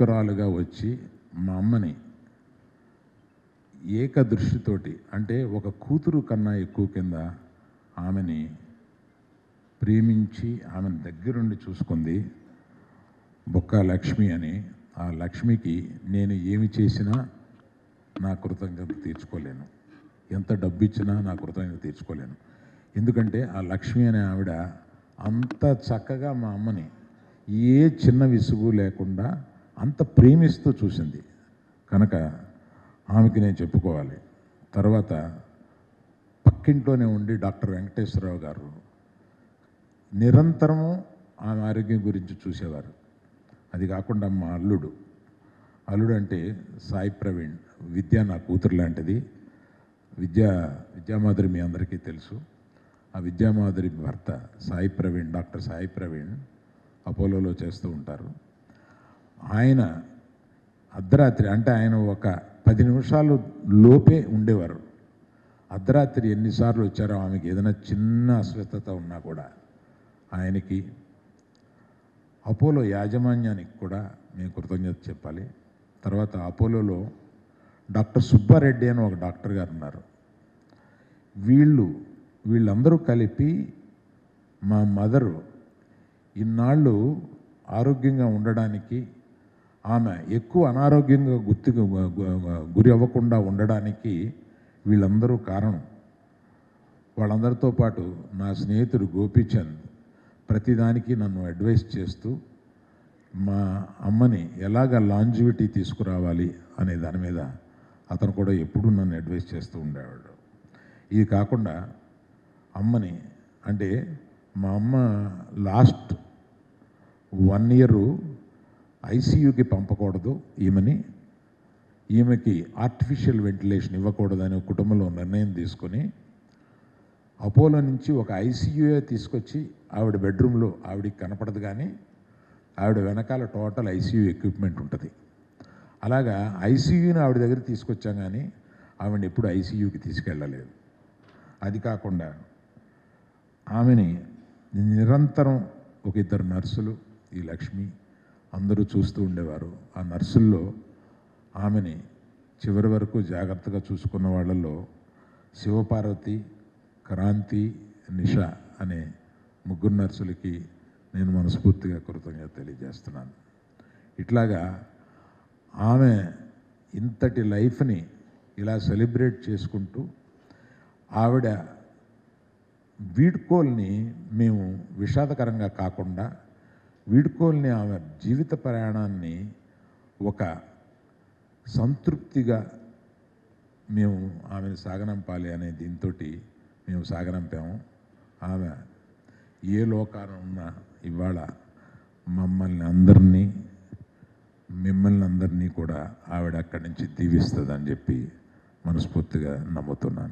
నాయకురాలుగా వచ్చి మా అమ్మని ఏకదృష్టితోటి, అంటే ఒక కూతురు కన్నా ఎక్కువ కింద ఆమెని ప్రేమించి ఆమెను దగ్గరుండి చూసుకుంది బొక్క లక్ష్మి అని. ఆ లక్ష్మికి నేను ఏమి చేసినా నా కృతజ్ఞత తీర్చుకోలేను, ఎంత డబ్బు ఇచ్చినా నా కృతజ్ఞత తీర్చుకోలేను. ఎందుకంటే ఆ లక్ష్మి అనే ఆవిడ అంత చక్కగా మా అమ్మని ఏ చిన్న విసుగు లేకుండా అంత ప్రేమిస్తూ చూసింది కనుక ఆమెకి నేను చెప్పుకోవాలి. తర్వాత పక్కింట్లోనే ఉండి డాక్టర్ వెంకటేశ్వరరావు గారు నిరంతరము ఆమె ఆరోగ్యం గురించి చూసేవారు. అది కాకుండా మా అల్లుడు అంటే సాయి ప్రవీణ్, విద్య నా కూతురు లాంటిది. విద్యామాధురి మీ అందరికీ తెలుసు. ఆ విద్యామాధురి భర్త సాయి ప్రవీణ్, డాక్టర్ సాయి ప్రవీణ్ అపోలోలో చేస్తూ ఉంటారు. ఆయన అర్ధరాత్రి, అంటే ఆయన ఒక 10 నిమిషాలు లోపే ఉండేవారు. అర్ధరాత్రి ఎన్నిసార్లు వచ్చారో ఆమెకి ఏదైనా చిన్న అస్వస్థత ఉన్నా కూడా ఆయనకి, అపోలో యాజమాన్యానికి కూడా మేము కృతజ్ఞత చెప్పాలి. తర్వాత అపోలోలో డాక్టర్ సుబ్బారెడ్డి అని ఒక డాక్టర్ గారు ఉన్నారు. వీళ్ళందరూ కలిపి మా మదరు ఇన్నాళ్ళు ఆరోగ్యంగా ఉండడానికి, ఆమె ఎక్కువ అనారోగ్యంగా గురి అవ్వకుండా ఉండడానికి వీళ్ళందరూ కారణం. వాళ్ళందరితో పాటు నా స్నేహితుడు గోపీచంద్ ప్రతిదానికి నన్ను అడ్వైస్ చేస్తూ మా అమ్మని ఎలాగ లాంజివిటీ తీసుకురావాలి అనే దాని మీద అతను కూడా ఎప్పుడూ నన్ను అడ్వైస్ చేస్తూ ఉండేవాడు. ఇది కాకుండా అమ్మని, అంటే మా అమ్మ లాస్ట్ 1 year ఐసీయూకి పంపకూడదు ఈమెకి ఆర్టిఫిషియల్ వెంటిలేషన్ ఇవ్వకూడదని కుటుంబంలో నిర్ణయం తీసుకొని అపోలో నుంచి ఒక ఐసీయూఏ తీసుకొచ్చి ఆవిడ బెడ్రూమ్లో, ఆవిడికి కనపడదు కానీ ఆవిడ వెనకాల టోటల్ ఐసీయూ ఎక్విప్మెంట్ ఉంటుంది. అలాగా ఐసీయూని ఆవిడ దగ్గర తీసుకొచ్చాం కానీ ఆవిడని ఎప్పుడు ఐసీయూకి తీసుకెళ్ళలేదు. అది కాకుండా ఆమెని నిరంతరం ఒక 2 నర్సులు, ఈ లక్ష్మి అందరూ చూస్తూ ఉండేవారు. ఆ నర్సుల్లో ఆమెని చివరి వరకు జాగ్రత్తగా చూసుకున్న వాళ్ళల్లో శివపార్వతి, క్రాంతి, నిషా అనే 3 నర్సులకి నేను మనస్ఫూర్తిగా కృతజ్ఞత తెలియజేస్తున్నాను. ఇట్లాగా ఆమె ఇంతటి లైఫ్ని ఇలా సెలబ్రేట్ చేసుకుంటూ ఆవిడ వీడ్కోల్ని మేము విషాదకరంగా కాకుండా, వీడ్కోల్ని ఆమె జీవిత ప్రయాణాన్ని ఒక సంతృప్తిగా మేము ఆమెను సాగనంపాలి అనే దీంతో మేము సాగనంపాము. ఆమె ఏ లోకాన ఉన్నా ఇవాళ మిమ్మల్ని అందరినీ కూడా ఆవిడ అక్కడి నుంచి దీవిస్తుందని చెప్పి మనస్ఫూర్తిగా నమ్ముతున్నాను.